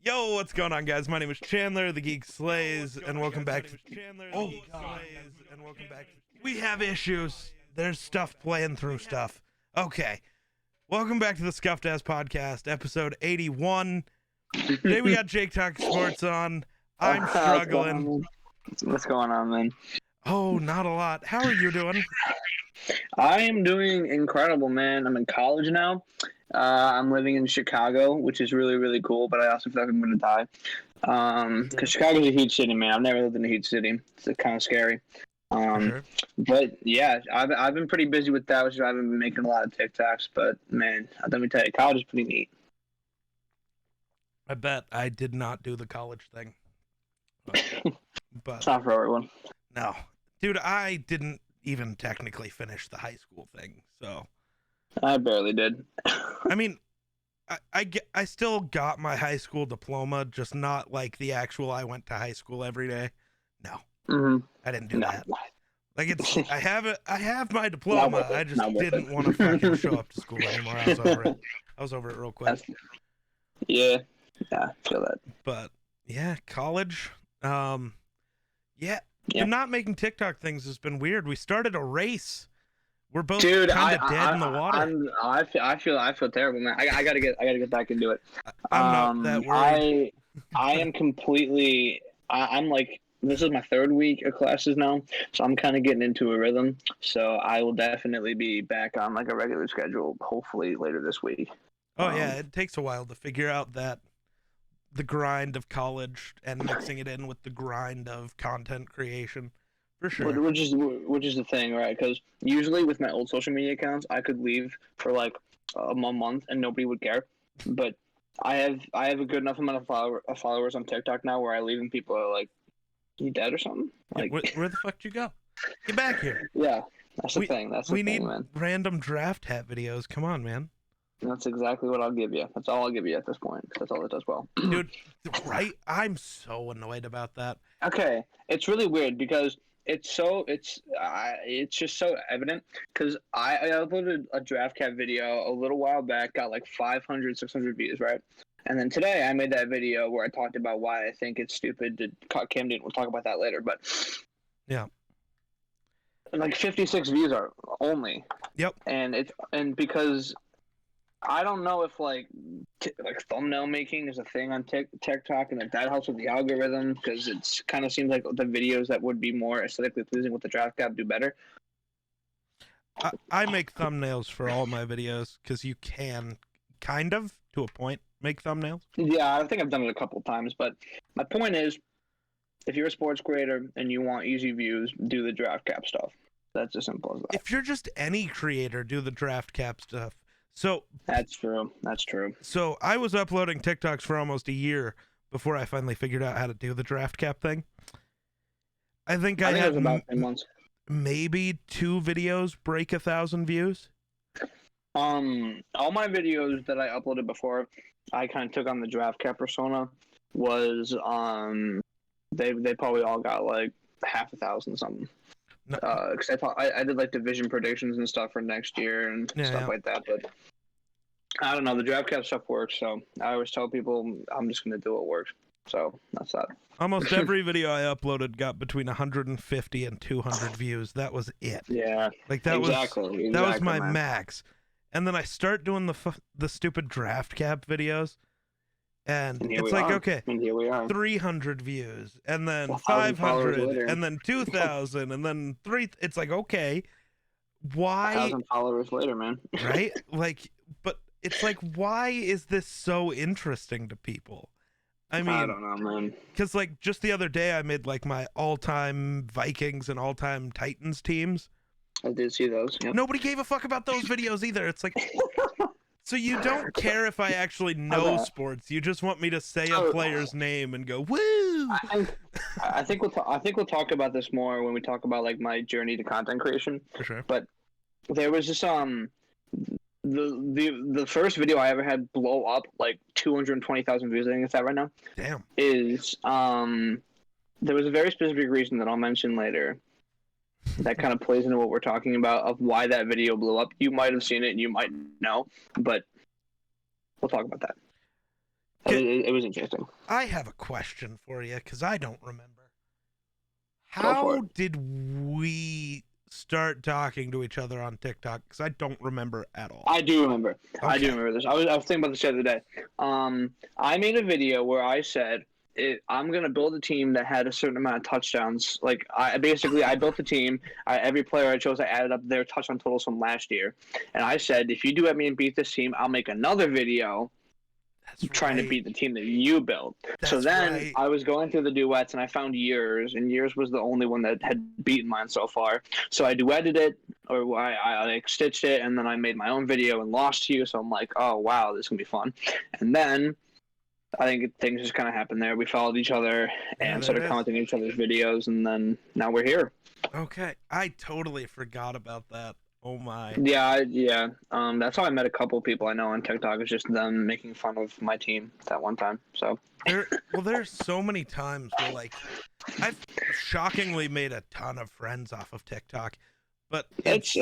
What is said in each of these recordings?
Yo, what's going on, guys? My name is Chandler, the Geek Slays, and welcome back to... Oh, God. And welcome back. We have issues. There's stuff playing through stuff. Okay. Welcome back to the Scuffed Ass Podcast, episode 81. Today we got Jake Talk Sports on. I'm struggling. What's going on, man? Oh, not a lot. How are you doing? I am doing incredible, man. I'm in college now. I'm living in Chicago, which is really, really cool, but I also feel like I'm going to die. Because Chicago's a huge city, man. I've never lived in a huge city. It's kind of scary. Sure. But, yeah, I've been pretty busy with that, which is why I've been making a lot of TikToks. But, man, let me tell you, college is pretty neat. I bet I did not do the college thing. But It's not for everyone. no. Dude, I didn't even technically finish the high school thing, so... I barely did. I mean, I still got my high school diploma, just not like the actual I went to high school every day. No, I didn't do that. Like I have my diploma. I just didn't want to fucking show up to school anymore. I was over it real quick. Yeah, I feel that. But yeah, college. Not making TikTok things has been weird. We started a race. We're both kind of dead in the water. I feel terrible, man. I gotta get back into it. I'm not that worried. I am completely. I'm like, this is my third week of classes now, so I'm kind of getting into a rhythm. So I will definitely be back on like a regular schedule, hopefully later this week. Oh yeah, it takes a while to figure out that the grind of college and mixing it in with the grind of content creation. For sure. Which is the thing, right? Because usually with my old social media accounts, I could leave for like a month and nobody would care. But I have a good enough amount of followers on TikTok now where I leave and people are like, "You dead or something?" Like, where the fuck did you go? Get back here. Yeah, that's the thing. We need random draft hat videos. Come on, man. That's exactly what I'll give you. That's all I'll give you at this point. That's all it does well. Dude, right? I'm so annoyed about that. Okay, it's really weird because it's just so evident because I uploaded a draft cap video a little while back, got like 500, 600 views, right? And then today I made that video where I talked about why I think it's stupid to cut Cam Newton. We'll talk about that later, but yeah, like 56 views are only. Yep. And because I don't know if like thumbnail making is a thing on TikTok, and that helps with the algorithm because it kind of seems like the videos that would be more aesthetically pleasing with the draft cap do better. I make thumbnails for all my videos because you can kind of, to a point, make thumbnails. Yeah, I think I've done it a couple times, but my point is, if you're a sports creator and you want easy views, do the draft cap stuff. That's as simple as that. If you're just any creator, do the draft cap stuff. So that's true. That's true. So I was uploading TikToks for almost a year before I finally figured out how to do the draft cap thing. I think I had about 10 months. Maybe 2 videos break 1,000 views. All my videos that I uploaded before I kind of took on the draft cap persona was they probably all got like 500,000 something. No. Because I did like division predictions and stuff for next year and stuff like that, but I don't know, the draft cap stuff works, so I always tell people I'm just gonna do what works. So that's that. Almost every video I uploaded got between 150 and 200 views. That was it. Yeah, like that exactly, was my max. And then I start doing the stupid draft cap videos. And it's like, okay, and here we are. 300 views, and then 500, and then 2,000, and then 3. It's like, okay, why? 1,000 followers later, man. Right? Like, but it's like, why is this so interesting to people? I mean, I don't know, man. Because like just the other day, I made like my all-time Vikings and all-time Titans teams. I did see those. Yep. Nobody gave a fuck about those videos either. It's like. So you don't care if I actually know sports. You just want me to say a player's name and go woo. I think we'll talk about this more when we talk about like my journey to content creation. For sure. But there was this the first video I ever had blow up like 220,000 views. I think it's that right now. Damn. Is there was a very specific reason that I'll mention later. That kind of plays into what we're talking about of why that video blew up. You might have seen it and you might know, but we'll talk about that. It was interesting. I have a question for you because I don't remember. Go for How it. did we start talking to each other on TikTok? Because I don't remember at all. I do remember. I do Okay. remember this. I was thinking about this the other day. I made a video where I said I'm gonna build a team that had a certain amount of touchdowns. Like I built a team. Every player I chose, I added up their touchdown totals from last year, and I said if you do let me beat this team, I'll make another video That's trying to right. beat the team that you built. So That's then right. I was going through the duets and I found Years, and Years was the only one that had beaten mine so far. So I duetted it, or I like stitched it, and then I made my own video and lost to you. So I'm like, oh wow, this is gonna be fun. And then I think things just kind of happened there. We followed each other Yeah, and there started it is. commenting on each other's videos, and then now we're here. Okay. I totally forgot about that. Oh my. Yeah. That's how I met a couple people I know on TikTok. It's just them making fun of my team that one time. So There's so many times where like I've shockingly made a ton of friends off of TikTok, but it's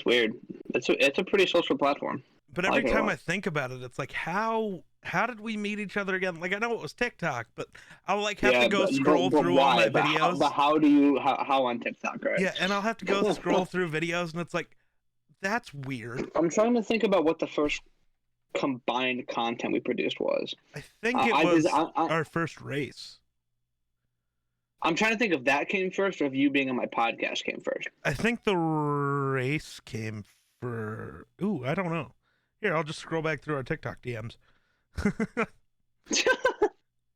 weird. It's a pretty social platform. but I every like it a time lot. I think about it, it's like how did we meet each other again? Like I know it was TikTok, but I'll like have to go scroll through all my videos. But how do you how on TikTok, right? Yeah, and I'll have to go scroll through videos, and it's like that's weird. I'm trying to think about what the first combined content we produced was. I think it was our first race. I'm trying to think if that came first or if you being on my podcast came first. I think the race came for. Ooh, I don't know. Here, I'll just scroll back through our TikTok DMs.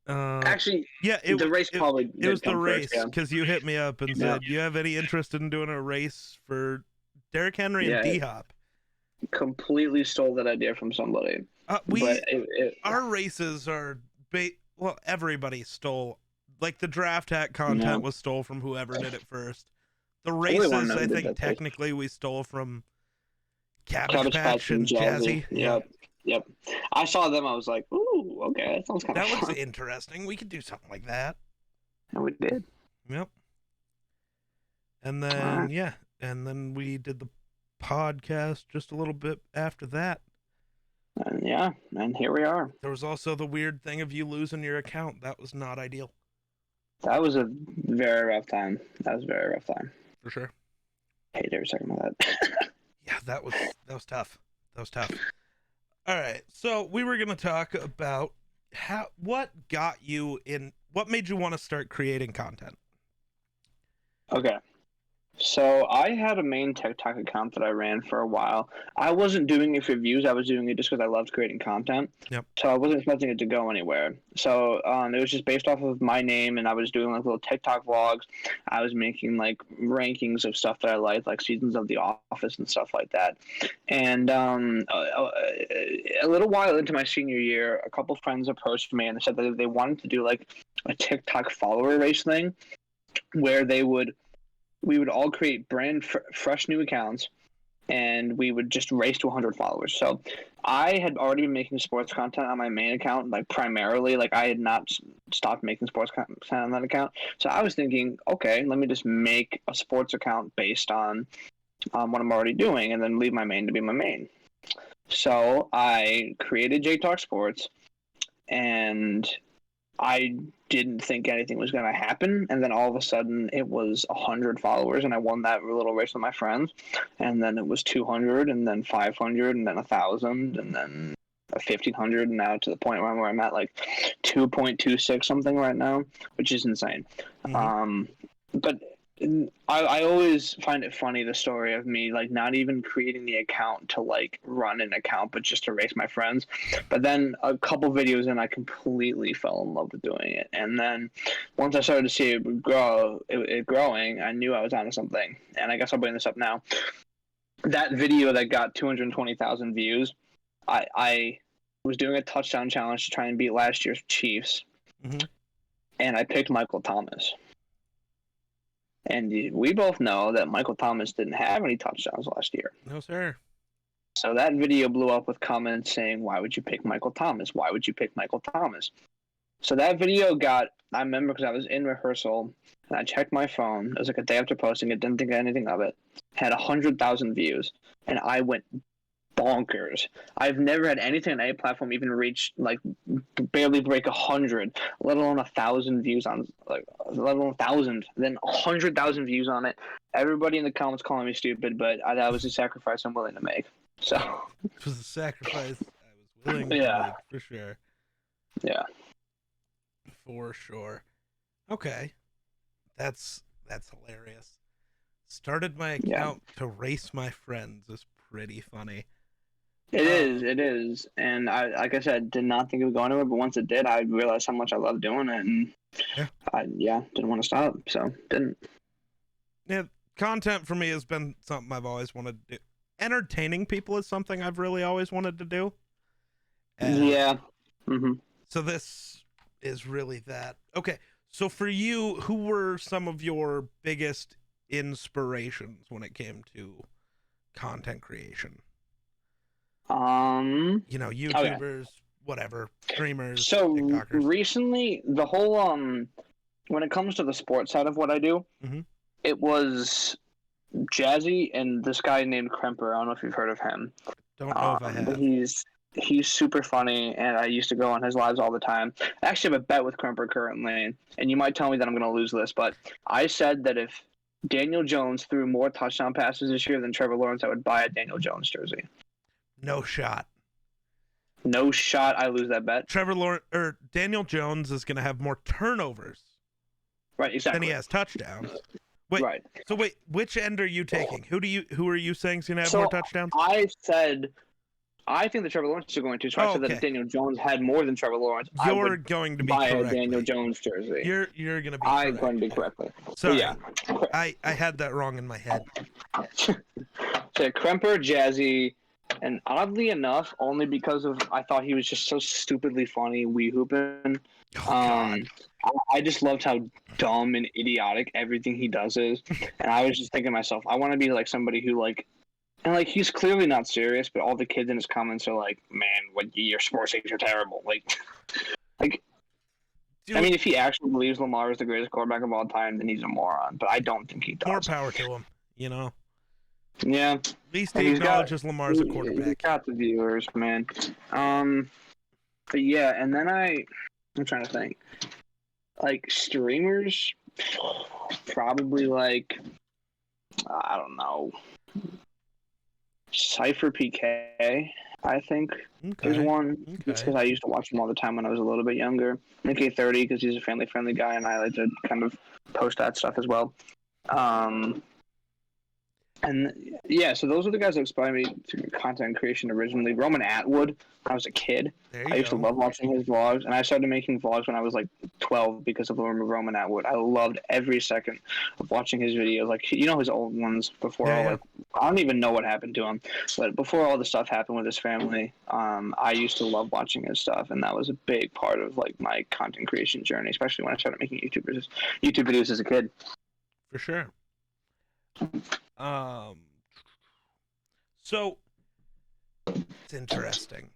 Actually, yeah, the race probably it was the race first, yeah. because you hit me up and said, "Do you have any interest in doing a race for Derrick Henry and D Hop?" Completely stole that idea from somebody. Our races are well, everybody stole. Like the draft hat content was stole from whoever did it first. The races, I think technically we stole from Cabbage Patch and Jazzy. Yep. I saw them. I was like, ooh, okay, that sounds kind of fun. That looks interesting. We could do something like that. And we did. Yep. And then and then we did the podcast just a little bit after that. And here we are. There was also the weird thing of you losing your account. That was not ideal. That was a very rough time. For sure. Hate every second of that. Yeah, that was tough. That was tough. All right, so we were gonna talk about what made you want to start creating content. Okay. So I had a main TikTok account that I ran for a while. I wasn't doing it for views. I was doing it just because I loved creating content. Yep. So I wasn't expecting it to go anywhere. So it was just based off of my name, and I was doing like little TikTok vlogs. I was making like rankings of stuff that I liked, like seasons of The Office and stuff like that. And a little while into my senior year, a couple friends approached me and they said that they wanted to do like a TikTok follower race thing where we would all create brand fresh new accounts, and we would just race to 100 followers. So I had already been making sports content on my main account, like primarily. Like I had not stopped making sports content on that account. So I was thinking, okay, let me just make a sports account based on what I'm already doing, and then leave my main to be my main. So I created JakeTalksSports, and I didn't think anything was going to happen, and then all of a sudden it was 100 followers, and I won that little race with my friends, and then it was 200, and then 500, and then 1,000, and then 1,500, and now to the point where I'm at like 2.26 something right now, which is insane. Mm-hmm. But I always find it funny, the story of me like not even creating the account to like run an account, but just to race my friends. But then a couple videos in, I completely fell in love with doing it. And then once I started to see it growing, I knew I was onto something. And I guess I'll bring this up now. That video that got 220,000 views, I was doing a touchdown challenge to try and beat last year's Chiefs. Mm-hmm. And I picked Michael Thomas. And we both know that Michael Thomas didn't have any touchdowns last year. No, sir. So that video blew up with comments saying, why would you pick Michael Thomas? Why would you pick Michael Thomas? So that video I remember because I was in rehearsal, and I checked my phone. It was like a day after posting it, didn't think anything of it. Had 100,000 views, and I went bonkers. I've never had anything on any platform even reach like barely break 100, let alone 1,000 views on like let alone 1,000, then 100,000 views on it. Everybody in the comments calling me stupid, but that was a sacrifice I'm willing to make. So it was a sacrifice I was willing to Yeah. make, for sure. Yeah. For sure. Okay. That's hilarious. Started my account to race my friends is pretty funny. It is. And I, like I said, did not think it would go anywhere, but once it did, I realized how much I love doing it, and I didn't want to stop, so didn't. Yeah, content for me has been something I've always wanted to do. Entertaining people is something I've really always wanted to do. Yeah. So this is really that. Okay, so for you, who were some of your biggest inspirations when it came to content creation? You know, YouTubers, whatever, streamers, So TikTokers. recently, the whole when it comes to the sports side of what I do, it was Jazzy and this guy named Kremper. I don't know if you've heard of him. Don't know if I have. But he's super funny, and I used to go on his lives all the time. I actually have a bet with Kremper currently, and you might tell me that I'm going to lose this, but I said that if Daniel Jones threw more touchdown passes this year than Trevor Lawrence, I would buy a Daniel Jones jersey. No shot. No shot I lose that bet. Trevor Lawrence or Daniel Jones is going to have more turnovers. Right, exactly. Than he has touchdowns. Wait, right. So wait, which end are you taking? Who are you saying is going to have more touchdowns? I think that Trevor Lawrence is going to. So I said that if Daniel Jones had more than Trevor Lawrence, I would going to be buy correctly. a Daniel Jones jersey. You're going to be. I'm going to be correctly. Sorry, yeah. I had that wrong in my head. So Kremper, Jazzy, and oddly enough, only because of I thought he was just so stupidly funny, wee hooping. I just loved how dumb and idiotic everything he does is, and I was just thinking to myself, I want to be like somebody who like. And, like, he's clearly not serious, but all the kids in his comments are like, man, your sports takes are terrible. Like, dude, I mean, if he actually believes Lamar is the greatest quarterback of all time, then he's a moron. But I don't think he does. More power to him, you know? Yeah. At least he acknowledges Lamar's a quarterback. He's got the viewers, man. But, yeah, and then I'm trying to think. Like, streamers, probably, like, I don't know. Cypher PK, I think, is one. Just because I used to watch him all the time when I was a little bit younger. MK30, because he's a family-friendly guy, and I like to kind of post that stuff as well. And yeah, so those are the guys that inspired me to content creation originally. Roman Atwood, when I was a kid. I used to love watching his vlogs, and I started making vlogs when I was like 12 because of Roman Atwood. I loved every second of watching his videos. Like, you know, his old ones before like, I don't even know what happened to him, but before all the stuff happened with his family, I used to love watching his stuff, and that was a big part of like my content creation journey, especially when I started making YouTube videos as a kid. For sure. So it's interesting.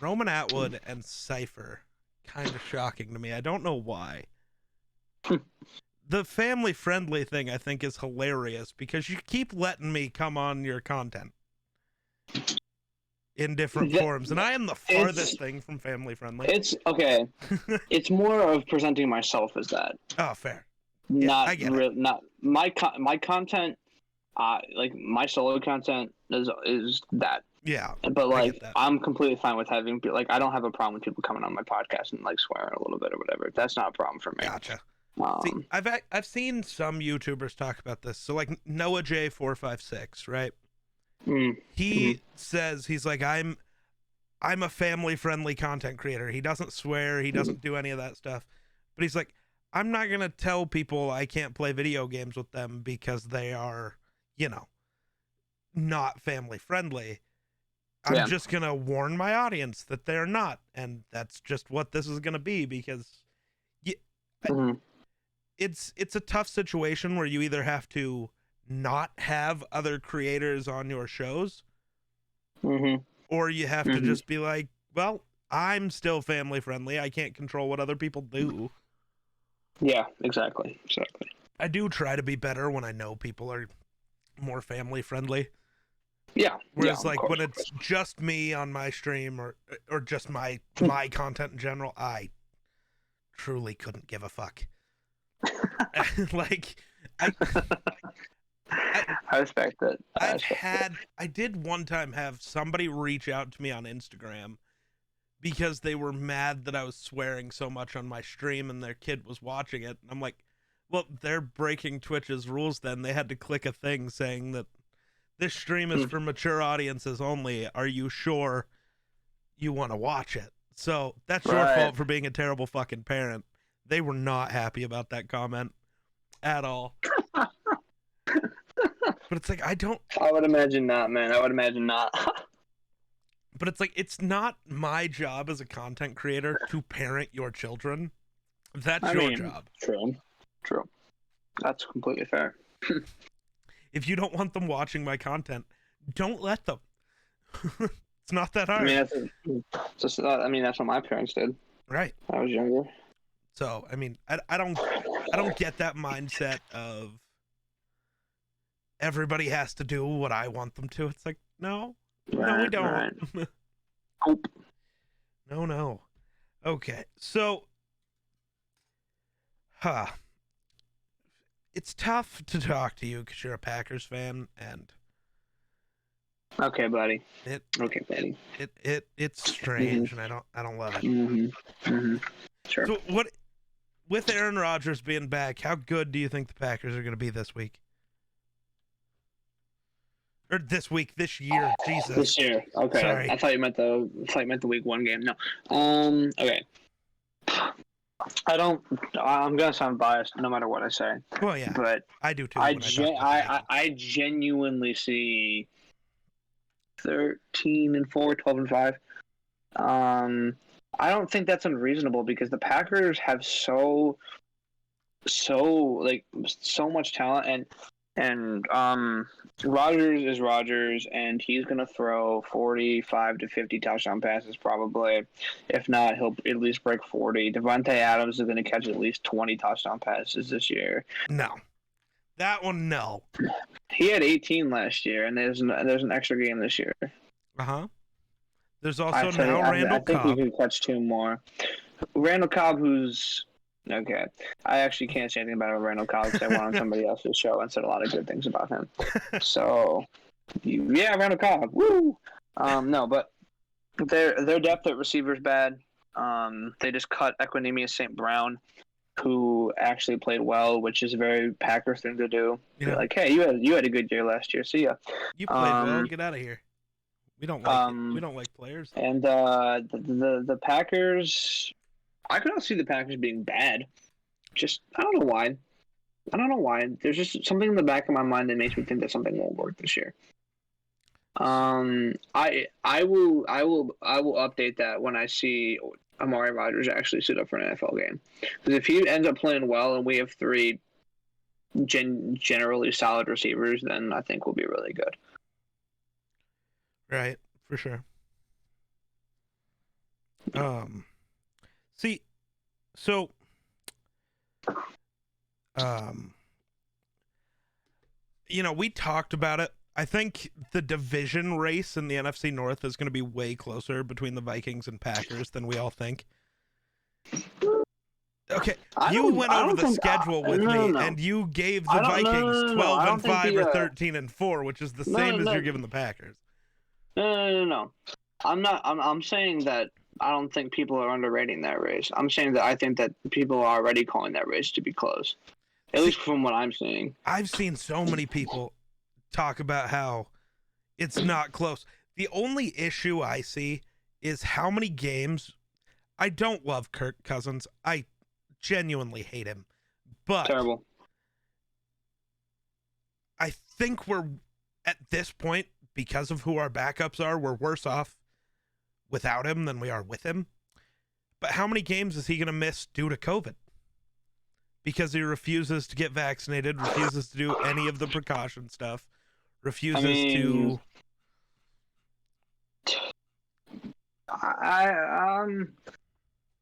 Roman Atwood and Cypher, kind of shocking to me. I don't know why. The family-friendly thing, I think, is hilarious because you keep letting me come on your content in different forms, and I am the farthest thing from family-friendly. It's okay. It's more of presenting myself as that. Oh, fair. Not my content. Like my solo content is that. Yeah. But like I'm completely fine with having like I don't have a problem with people coming on my podcast and like swearing a little bit or whatever. That's not a problem for me. Gotcha. See, I've seen some YouTubers talk about this. So like Noah J456, right? He says he's like I'm a family-friendly content creator. He doesn't swear. He doesn't do any of that stuff. But he's like, I'm not gonna tell people I can't play video games with them because they are, you know, not family-friendly. I'm just gonna warn my audience that they're not, and that's just what this is gonna be because it's a tough situation where you either have to not have other creators on your shows, or you have to just be like, well, I'm still family-friendly. I can't control what other people do. Yeah, exactly. I do try to be better when I know people are more family-friendly. Yeah. Whereas of like course, when of it's course. just me on my stream or just my content in general, I truly couldn't give a fuck. Like I I I respect it. I did one time have somebody reach out to me on Instagram because they were mad that I was swearing so much on my stream and their kid was watching it. And I'm like, well, they're breaking Twitch's rules then. They had to click a thing saying that this stream is for mature audiences only. Are you sure you want to watch it? So that's your Right. fault for being a terrible fucking parent. They were not happy about that comment at all. But it's like, I would imagine not, man. I would imagine not. but it's like, it's not my job as a content creator to parent your children. That's your job. True. That's completely fair. If you don't want them watching my content, don't let them. It's not that hard. I mean, that's what my parents did. Right. When I was younger. So, I mean, I don't get that mindset of everybody has to do what I want them to. It's like, no, we don't. Right. Nope. No. Okay, so, it's tough to talk to you because you're a Packers fan, and Okay, buddy. It's strange, and I don't love it. Sure. So, what with Aaron Rodgers being back, how good do you think the Packers are going to be this week? Or this year, Jesus. This year. Okay. Sorry. I thought you meant the week 1 game. No. Okay. I'm gonna sound biased no matter what I say. Well, yeah. But I do too. I genuinely see 13-4, 12-5. I don't think that's unreasonable because the Packers have so much talent, and Rodgers is Rodgers, and he's gonna throw 45 to 50 touchdown passes probably. If not, he'll at least break 40. Devontae Adams is gonna catch at least 20 touchdown passes this year. No, that one no. He had 18 last year, and there's an extra game this year. There's also Randall Cobb. I think he could catch 2 more. Randall Cobb, who's okay. I actually can't say anything about Randall Cobb because I went on somebody else's show and said a lot of good things about him. So, yeah, Randall Cobb. Woo! No, but their depth at receiver is bad. They just cut Equanimeous St. Brown, who actually played well, which is a very Packers thing to do. Yeah. Like, hey, you had a good year last year. See ya. You played well. Get out of here. We don't like players. And the Packers, I could not see the Packers being bad. Just I don't know why. There's just something in the back of my mind that makes me think that something won't work this year. I will update that when I see Amari Rodgers actually suit up for an NFL game. Because if he ends up playing well and we have 3 generally solid receivers, then I think we'll be really good. Right, for sure. See, so, we talked about it. I think the division race in the NFC North is going to be way closer between the Vikings and Packers than we all think. Okay, you went over the schedule with me, and you gave the Vikings 12-5 or 13-4, which is the same as you're giving the Packers. No. I'm not. I'm saying that I don't think people are underrating that race. I'm saying that I think that people are already calling that race to be close, at least from what I'm seeing. I've seen so many people talk about how it's not close. The only issue I see is how many games. I don't love Kirk Cousins. I genuinely hate him, but terrible. I think we're at this point, because of who our backups are, we're worse off without him than we are with him. But how many games is he going to miss due to COVID? Because he refuses to get vaccinated, refuses to do any of the precaution stuff, refuses to. I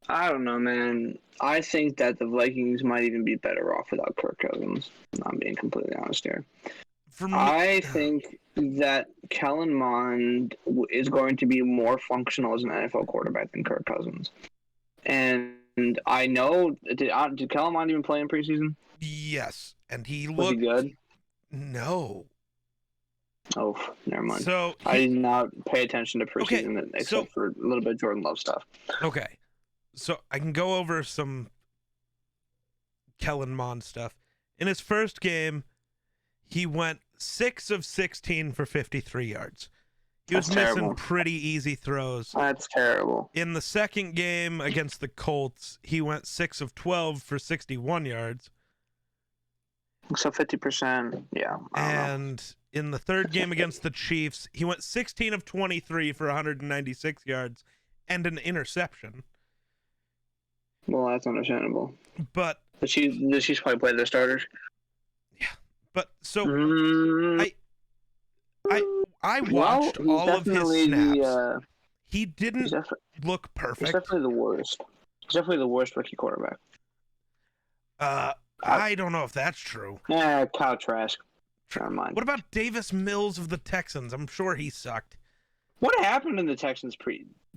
don't know, man. I think that the Vikings might even be better off without Kirk Cousins. I'm being completely honest here. For me, I think that Kellen Mond is going to be more functional as an NFL quarterback than Kirk Cousins. And I know, did Kellen Mond even play in preseason? yes, and he Was he looked good? no. Oh, never mind. So I did not pay attention to Okay, preseason except so- for a little bit of Jordan Love stuff. okay, so I can go over some Kellen Mond stuff. In his first game, he went 6 of 16 for 53 yards. He was That's missing terrible. pretty easy throws. That's terrible. In the second game against the Colts, he went 6 of 12 for 61 yards. So 50%, yeah. I don't know. And in the third game against the Chiefs, he went 16 of 23 for 196 yards and an interception. Well, that's understandable. But The Chiefs probably play their starters. so Mm, I watched he's all of his definitely snaps. He he's didn't look he's perfect. definitely the worst. He's definitely the worst rookie quarterback. I don't know if that's true. Yeah, Kyle Trask. Never mind. What about Davis Mills of the Texans? I'm sure he sucked. What happened in the Texans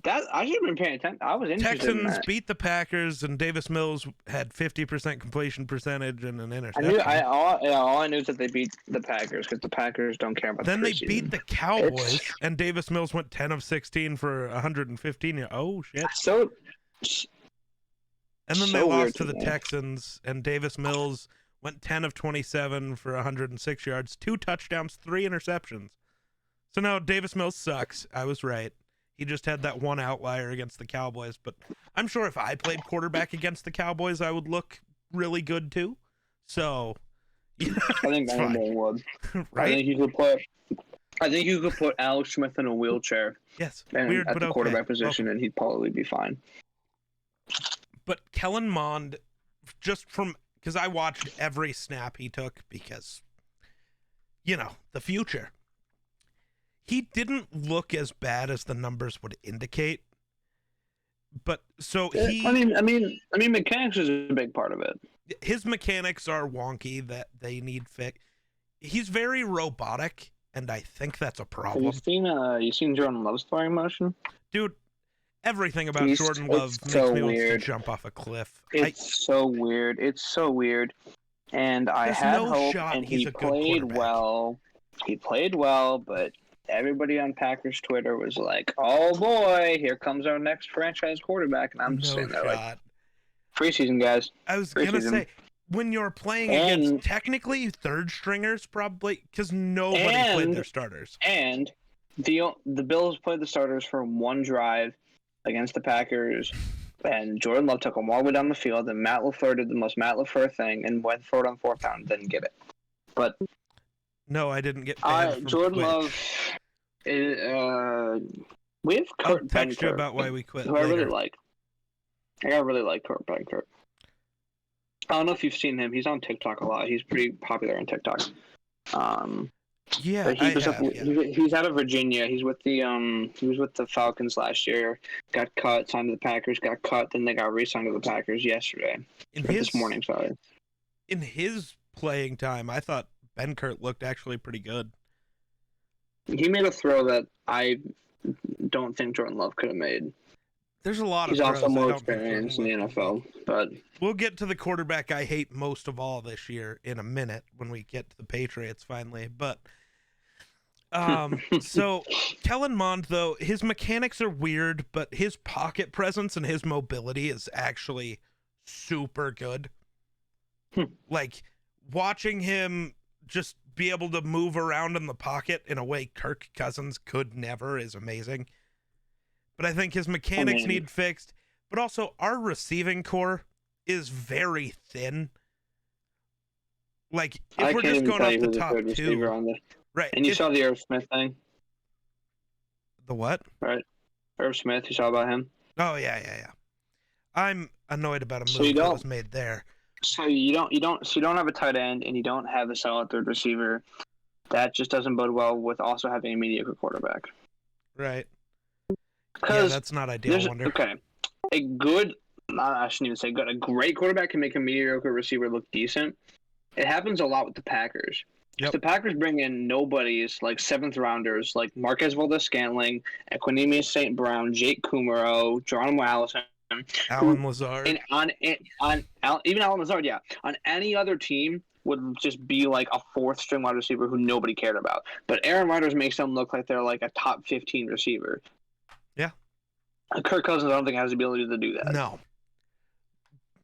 that I should have been paying attention. I was interested in Texans that. beat the Packers, and Davis Mills had 50% completion percentage and an interception. All I knew is that they beat the Packers because the Packers don't care about. Then the they preseason. beat the Cowboys, and Davis Mills went 10 of 16 for 115 yards. Oh, shit. So. And then so they weird lost to the me. Texans, and Davis Mills went 10 of 27 for 106 yards, 2 touchdowns, 3 interceptions. So no, Davis Mills sucks. I was right. He just had that one outlier against the Cowboys, but I'm sure if I played quarterback against the Cowboys, I would look really good too. So, yeah, I think it's fine. anybody would. Right? I think you could put Alex Smith in a wheelchair Yes. and Weird, at but the okay. quarterback position, and he'd probably be fine. But Kellen Mond, just from because I watched every snap he took because, the future. He didn't look as bad as the numbers would indicate. But so he, I mean, mechanics is a big part of it. his mechanics are wonky that they need fix. He's very robotic, and I think that's a Have problem. you seen Jordan Love's throwing motion? Dude, everything about Jordan Love it's makes so me want to weird. jump off a cliff. It's so weird. It's so weird. And I There's had no hope, shot and he's he a good played quarterback. well. He played well, but everybody on Packers Twitter was like, "Oh boy, here comes our next franchise quarterback," and I'm just No sitting there like, shot. "Preseason, guys." I was going to preseason. say, when you're playing And- against technically third stringers, probably, because nobody played their starters. And the Bills played the starters for one drive against the Packers, and Jordan Love took them all the way down the field, and Matt LaFleur did the most Matt LaFleur thing and went for it on fourth down and didn't get it. But No, I didn't get banned from Jordan Twitch. Love, we have I'll Kurt text you Benkert, about why we quit who I later. really like. I really like Kurt Benkert. I don't know if you've seen him. He's on TikTok a lot. He's pretty popular on TikTok. Yeah, But I he was have, yeah. he's out of Virginia. He was with the Falcons last year. Got cut, signed to the Packers. Got cut, then they got re-signed to the Packers yesterday. This morning, sorry. In his playing time, I thought Benkert looked actually pretty good. He made a throw that I don't think Jordan Love could have made. There's a lot He's of also throws I more don't think experienced in the Jordan Love can NFL, but We'll get to the quarterback I hate most of all this year in a minute when we get to the Patriots finally. But so Kellen Mond, though, his mechanics are weird, but his pocket presence and his mobility is actually super good. Like watching him just be able to move around in the pocket in a way Kirk Cousins could never is amazing. But I think his mechanics need fixed. But also, our receiving core is very thin. Like, if we're just going off the top two, right? And you saw the Irv Smith thing, the what? right? Irv Smith, you saw about him. Oh yeah. I'm annoyed about a So move you that don't- was made there. So you don't have a tight end, and you don't have a solid third receiver. That just doesn't bode well with also having a mediocre quarterback. Right. Yeah, Because that's not ideal. Wonder. okay, a good, I shouldn't even say good. A great quarterback can make a mediocre receiver look decent. It happens a lot with the Packers. Yep. If the Packers bring in nobodies like seventh rounders like Marquez Valdez-Scantling, Equanimeous St. Brown, Jake Kumaro, Geronimo Allison, Alan Lazard. and even Alan Lazard, yeah, on any other team would just be like a fourth string wide receiver who nobody cared about. But Aaron Rodgers makes them look like they're like a top 15 receiver. Yeah. Kirk Cousins, I don't think has the ability to do that. No.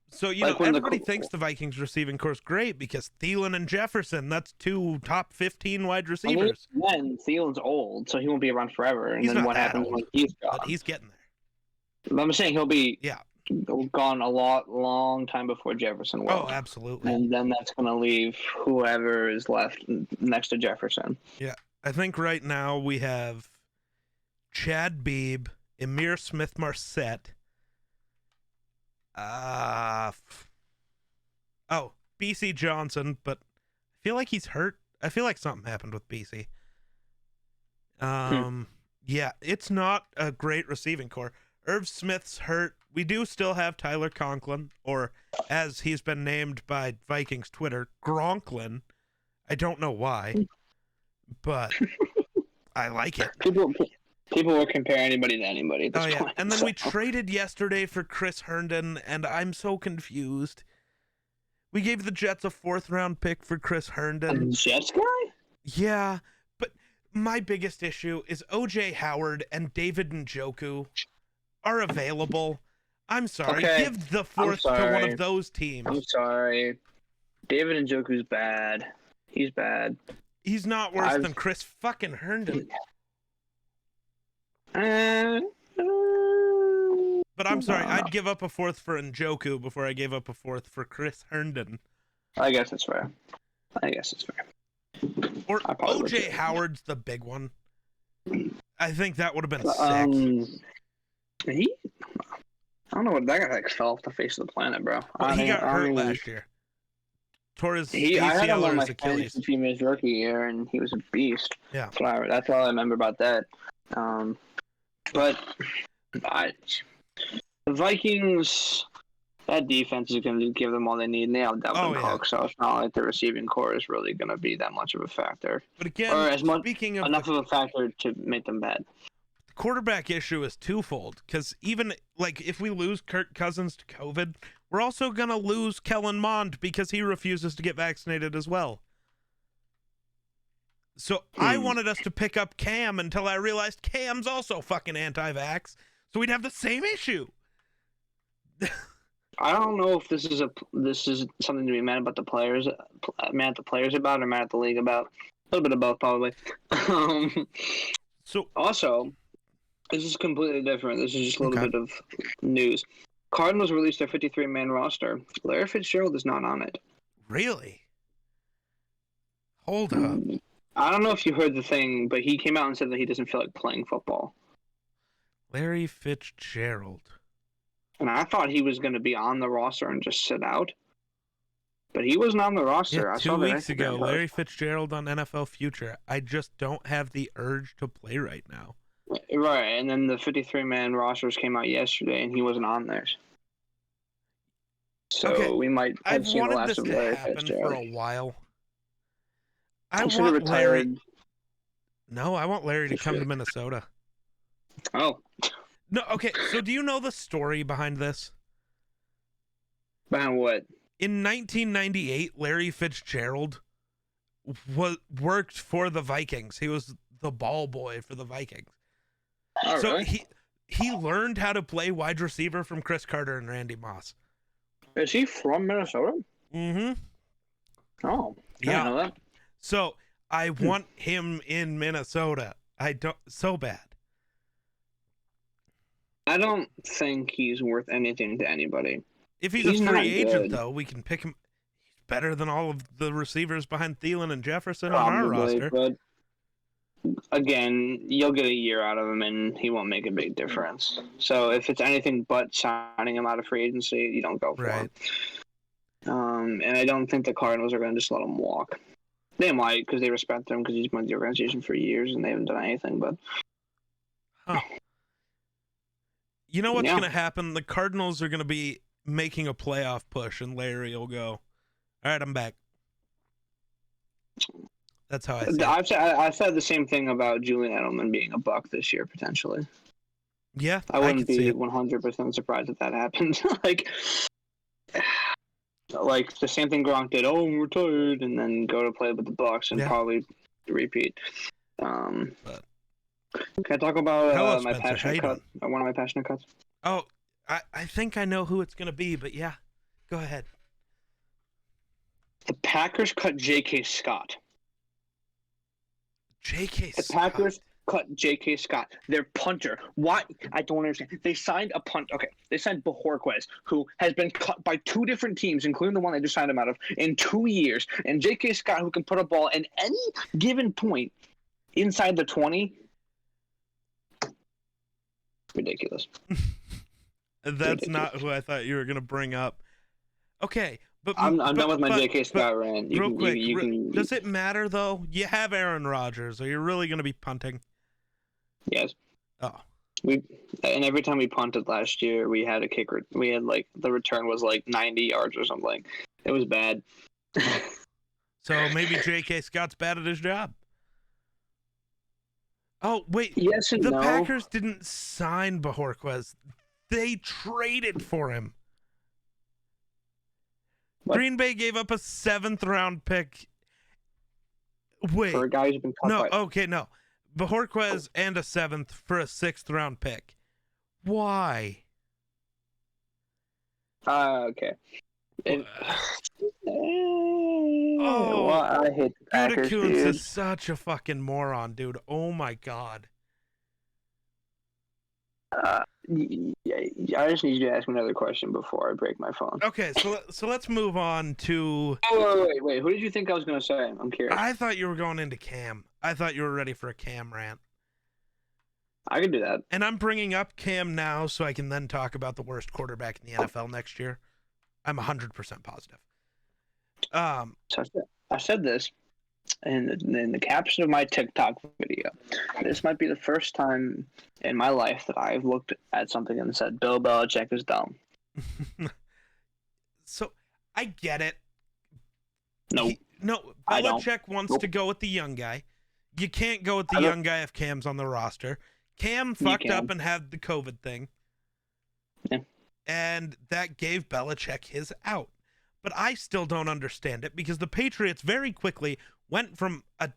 So, Like everybody thinks the Vikings receiving core's great because Thielen and Jefferson, that's two top 15 wide receivers. Then Thielen's old, so he won't be around forever. And He's then not what that happens old, when he's gone? But he's getting there. I'm saying he'll be Yeah. gone long time before Jefferson will. Oh, absolutely. And then that's going to leave whoever is left next to Jefferson. Yeah. I think right now we have Chad Beebe, Emir Smith-Marset, BC Johnson, but I feel like he's hurt. I feel like something happened with BC. Yeah, it's not a great receiving core. Irv Smith's hurt. We do still have Tyler Conklin, or as he's been named by Vikings Twitter, Gronklin. I don't know why, but I like it. People will compare anybody to anybody at this point. And then we traded yesterday for Chris Herndon, and I'm so confused. We gave the Jets a 4th-round pick for Chris Herndon. A Jets guy? Yeah, but my biggest issue is O.J. Howard and David Njoku are available. I'm sorry. Okay. Give the 4th to one of those teams. I'm sorry. David Njoku's bad. He's bad. He's not worse than Chris fucking Herndon. But I'm sorry, I'd give up a 4th for Njoku before I gave up a 4th for Chris Herndon. I guess that's fair. Or O.J. Howard's the big one. I think that would have been sick. I don't know what that guy fell off the face of the planet, bro. Well, he got hurt last year. Tore his ACL or his Achilles. Team his rookie year, and he was a beast. Yeah, that's all I remember about that. But the Vikings, that defense is going to give them all they need, and they have Dalvin Cook, so it's not like the receiving core is really going to be that much of a factor. But again, speaking of enough of a factor to make them bad. The quarterback issue is twofold, because even if we lose Kirk Cousins to COVID, we're also going to lose Kellen Mond because he refuses to get vaccinated as well. So I wanted us to pick up Cam until I realized Cam's also fucking anti-vax, so we'd have the same issue. I don't know if this is something to be mad about the players, mad at the players about, or mad at the league about. A little bit of both, probably. So also, this is completely different. This is just a little bit of news. Cardinals released their 53-man roster. Larry Fitzgerald is not on it. Really? Hold up. I don't know if you heard the thing, but he came out and said that he doesn't feel like playing football. Larry Fitzgerald. And I thought he was going to be on the roster and just sit out. But he wasn't on the roster. Yeah, 2 weeks ago, Larry Fitzgerald on NFL Future. I just don't have the urge to play right now. Right, and then the 53-man rosters came out yesterday, and he wasn't on theirs. So we might have seen the last of Larry Fitzgerald. For a while. I want Larry. No, I want Larry to come to Minnesota. Oh. No, okay. So do you know the story behind this? Behind what? In 1998, Larry Fitzgerald worked for the Vikings. He was the ball boy for the Vikings. Oh, so really? he learned how to play wide receiver from Chris Carter and Randy Moss. Is he from Minnesota? Mm-hmm. Oh, I didn't know that. So I want him in Minnesota. So bad. I don't think he's worth anything to anybody. If he's a free agent, though, we can pick him. He's better than all of the receivers behind Thielen and Jefferson on our roster. But again, you'll get a year out of him, and he won't make a big difference. So if it's anything but signing him out of free agency, you don't go for him. And I don't think the Cardinals are going to just let him walk. They might, because they respect him, because he's been with the organization for years, and they haven't done anything. But you know what's going to happen? The Cardinals are going to be making a playoff push, and Larry will go, all right, I'm back. That's how I see it. I've said the same thing about Julian Edelman being a buck this year potentially. Yeah, I wouldn't could see be it. 100% surprised if that happened. like the same thing Gronk did. Oh, I'm retired, and then go to play with the Bucks and probably repeat. Can I talk about my passionate cut? One of my passionate cuts. Oh, I think I know who it's gonna be, but yeah, go ahead. The Packers cut J.K. Scott. The Packers cut J.K. Scott, their punter. Why? I don't understand. They signed a punt. Okay, they signed Bojorquez, who has been cut by 2 different teams, including the one they just signed him out of, in 2 years. And J.K. Scott, who can put a ball in any given point inside the 20. Ridiculous. That's not who I thought you were gonna bring up. Okay, but I'm done with my J.K. Scott rant. Real quick, does it matter though? You have Aaron Rodgers. Are you really gonna be punting? Yes. Oh. And every time we punted last year, we had a kicker. We had the return was 90 yards or something. It was bad. So maybe J.K. Scott's bad at his job. Oh wait, yes and the no. Packers didn't sign Bojorquez. They traded for him. What? Green Bay gave up a 7th-round pick. Wait. For a guy who's been cut no, okay, no. Bojorquez and a 7th for a 6th-round pick. Why? Okay. Well, I hate the Packers, dude. is such a fucking moron, dude. Oh my god. I just need you to ask me another question before I break my phone. Okay, so let's move on to. Wait. Who did you think I was going to say? I'm curious. I thought you were going into Cam. I thought you were ready for a Cam rant. I can do that. And I'm bringing up Cam now so I can then talk about the worst quarterback in the NFL next year. I'm 100% positive. So I said this in the caption of my TikTok video. This might be the first time in my life that I've looked at something and said, Bill Belichick is dumb. So, I get it. No, Belichick wants to go with the young guy. You can't go with the young guy if Cam's on the roster. Cam fucked up and had the COVID thing. Yeah. And that gave Belichick his out. But I still don't understand it because the Patriots very quickly went from a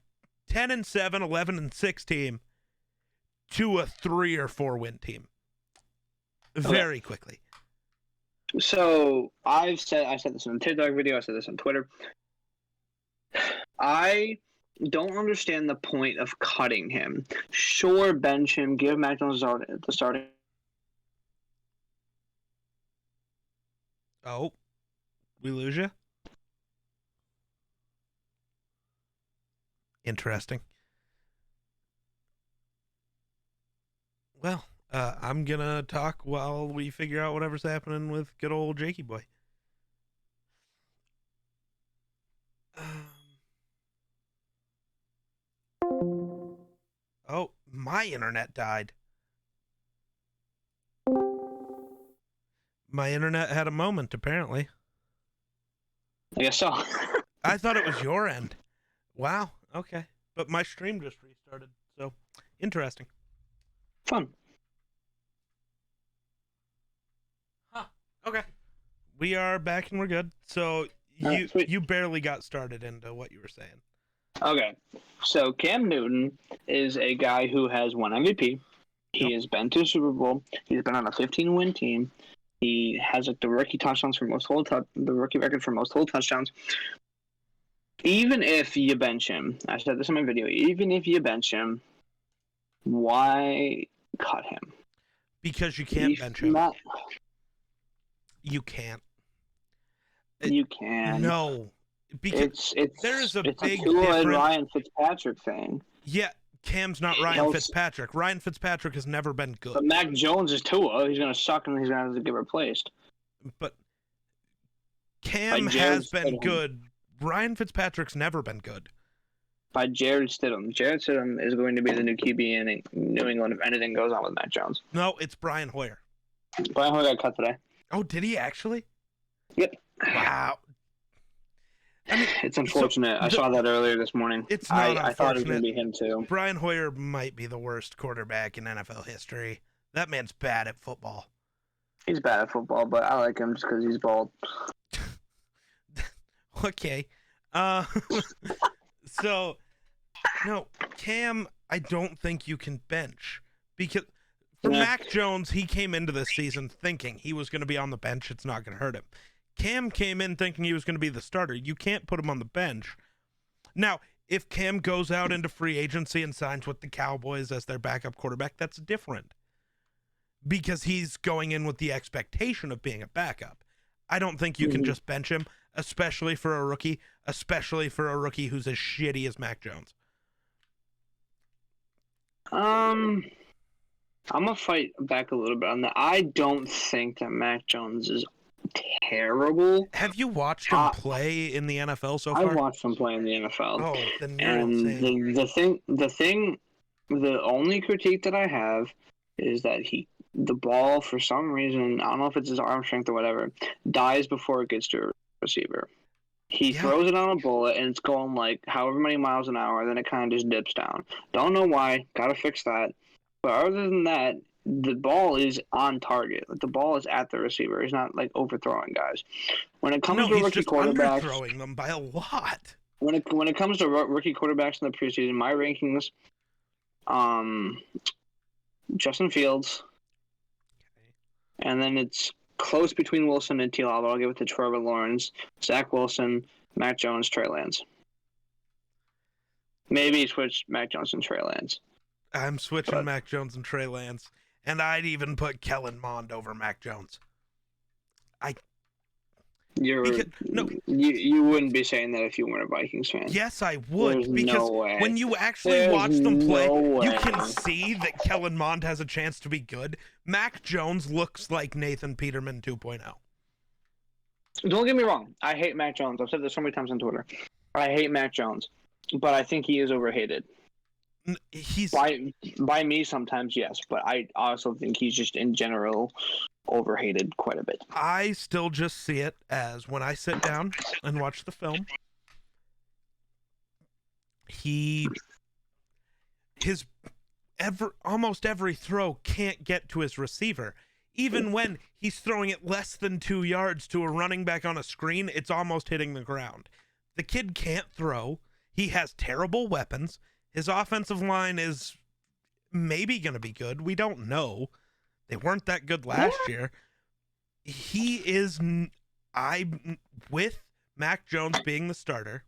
10-7, 11-6 team to a 3 or 4 win team. Very quickly. So I said this in a TikTok video. I said this on Twitter. I don't understand the point of cutting him. Sure, bench him. Give Mac Jones the starting. Oh, we lose you? Interesting. Well, I'm going to talk while we figure out whatever's happening with good old Jakey boy. Oh, my internet died. My internet had a moment, apparently. I guess so. I thought it was your end. Wow, okay. But my stream just restarted, so interesting. Fun. Huh, okay. We are back and we're good. So you barely got started into what you were saying. Okay, so Cam Newton is a guy who has won MVP. He has been to a Super Bowl. He's been on a 15-win team. He has the rookie touchdowns for the rookie record for most total touchdowns. Even if you bench him, I said this in my video. Even if you bench him, why cut him? Because you can't bench him. You can't. You can. No. Because there's a big Tua and Ryan Fitzpatrick thing. Yeah, Cam's not Ryan Fitzpatrick. Ryan Fitzpatrick has never been good. But Mac Jones is Tua. He's going to suck and he's going to have to get replaced. But Cam has been good. Ryan Fitzpatrick's never been good. By Jared Stidham. Jared Stidham is going to be the new QB in New England if anything goes on with Mac Jones. No, it's Brian Hoyer. Brian Hoyer got cut today. Oh, did he actually? Yep. Wow. I mean, it's unfortunate. I saw that earlier this morning. It's not I thought it was going unfortunate. to be him too. Brian Hoyer might be the worst quarterback in NFL history. That man's bad at football. He's bad at football, but I like him just because he's bald. Okay. So, no, Cam, I don't think you can bench. Because for Mac Jones, he came into this season thinking he was going to be on the bench. It's not going to hurt him. Cam came in thinking he was going to be the starter. You can't put him on the bench. Now, if Cam goes out into free agency and signs with the Cowboys as their backup quarterback, that's different. Because he's going in with the expectation of being a backup. I don't think you can just bench him, especially for a rookie who's as shitty as Mac Jones. I'm going to fight back a little bit on that. I don't think that Mac Jones is terrible. Have you watched him play in the NFL so far? I've watched him play in the NFL. Oh, then you're insane. The only critique that I have is that the ball, for some reason, I don't know if it's his arm strength or whatever, dies before it gets to a receiver. He throws it on a bullet, and it's going like however many miles an hour, then it kind of just dips down. Don't know why. Got to fix that. But other than that, the ball is on target. Like, the ball is at the receiver. He's not like overthrowing guys. When it comes to rookie quarterbacks, underthrowing them by a lot. When it comes to rookie quarterbacks in the preseason, my rankings, Justin Fields, and then it's close between Wilson and T-Law, but I'll give it to Trevor Lawrence, Zach Wilson, Mac Jones, Trey Lance. Maybe switch Mac Jones and Trey Lance. I'm switching Mac Jones and Trey Lance, and I'd even put Kellen Mond over Mac Jones. You wouldn't be saying that if you weren't a Vikings fan. Yes, I would. There's because no way. when you actually watch them play, no you way. can see that Kellen Mond has a chance to be good. Mac Jones looks like Nathan Peterman 2.0. Don't get me wrong. I hate Mac Jones. I've said this so many times on Twitter. I hate Mac Jones, but I think he is overhated. He's by me sometimes, yes, but I also think he's just in general overhated quite a bit. I still just see it as when I sit down and watch the film, almost every throw can't get to his receiver. Even when he's throwing it less than 2 yards to a running back on a screen, it's almost hitting the ground. The kid can't throw. He has terrible weapons. His offensive line is maybe going to be good. We don't know. They weren't that good last year. He is, with Mac Jones being the starter,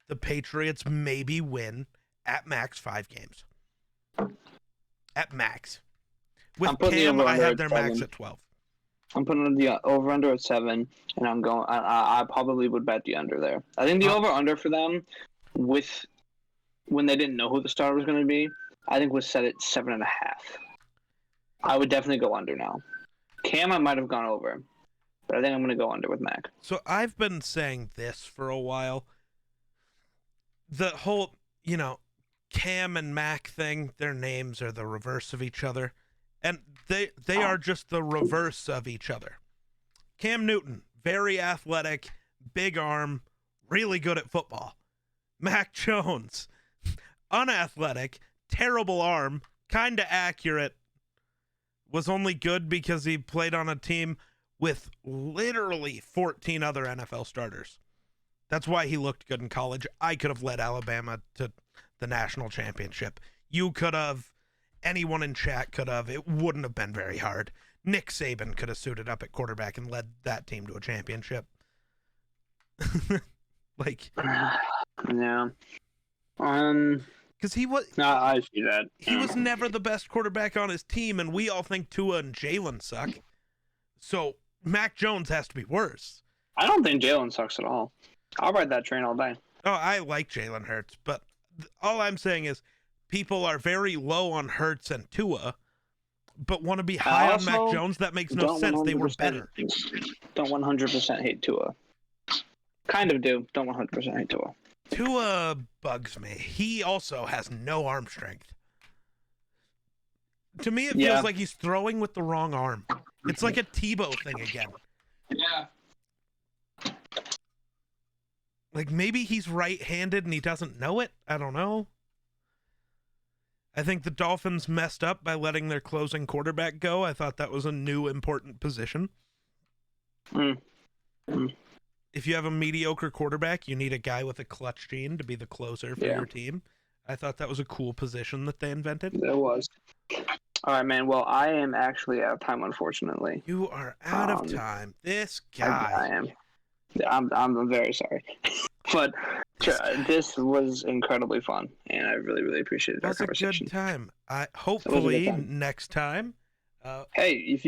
the Patriots maybe win at max 5 games. At max. With Cam, I have their max at 12. I'm putting the over-under at 7, and I'm going. I probably would bet the under there. I think the over-under for them, when they didn't know who the starter was going to be, I think was set at 7.5. I would definitely go under now. Cam, I might have gone over, but I think I'm going to go under with Mac. So I've been saying this for a while. The whole, Cam and Mac thing, their names are the reverse of each other. And they are just the reverse of each other. Cam Newton, very athletic, big arm, really good at football. Mac Jones, unathletic, terrible arm, kind of accurate, was only good because he played on a team with literally 14 other NFL starters. That's why he looked good in college. I could have led Alabama to the national championship. You could have. Anyone in chat could have. It wouldn't have been very hard. Nick Saban could have suited up at quarterback and led that team to a championship. Yeah. Because he was. No, I see that. He was never the best quarterback on his team, and we all think Tua and Jalen suck. So Mac Jones has to be worse. I don't think Jalen sucks at all. I'll ride that train all day. Oh, I like Jalen Hurts, but all I'm saying is people are very low on Hurts and Tua, but want to be high on Mac Jones. That makes no sense. They were better. Don't 100% hate Tua. Kind of do. Don't 100% hate Tua. Tua bugs me. He also has no arm strength. To me, it feels like he's throwing with the wrong arm. It's like a Tebow thing again. Yeah. Like, maybe he's right-handed and he doesn't know it. I don't know. I think the Dolphins messed up by letting their closing quarterback go. I thought that was a new important position. If you have a mediocre quarterback, you need a guy with a clutch gene to be the closer for your team. I thought that was a cool position that they invented. It was. All right, man. Well, I am actually out of time, unfortunately. You are out of time. This guy. I am. I'm very sorry. But this was incredibly fun, and I really, really appreciated our conversation. It was a good time. Hopefully next time. Hey,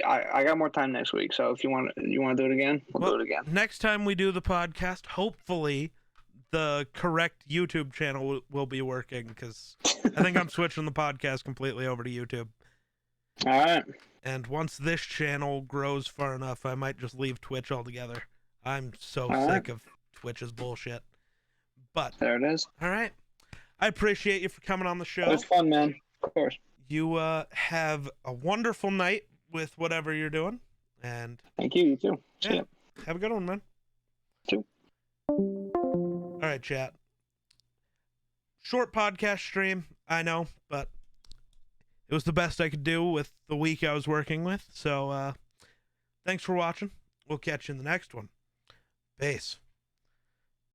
I got more time next week, so if you want to do it again, we'll do it again. Next time we do the podcast, hopefully the correct YouTube channel will be working, because I think I'm switching the podcast completely over to YouTube. All right. And once this channel grows far enough, I might just leave Twitch altogether. I'm so sick of Twitch's bullshit. But there it is. All right. I appreciate you for coming on the show. It was fun, man. Of course. You have a wonderful night with whatever you're doing. And thank you. You too. Yeah, have a good one, man. You too. All right, chat. Short podcast stream, I know, but it was the best I could do with the week I was working with. So thanks for watching. We'll catch you in the next one. Peace.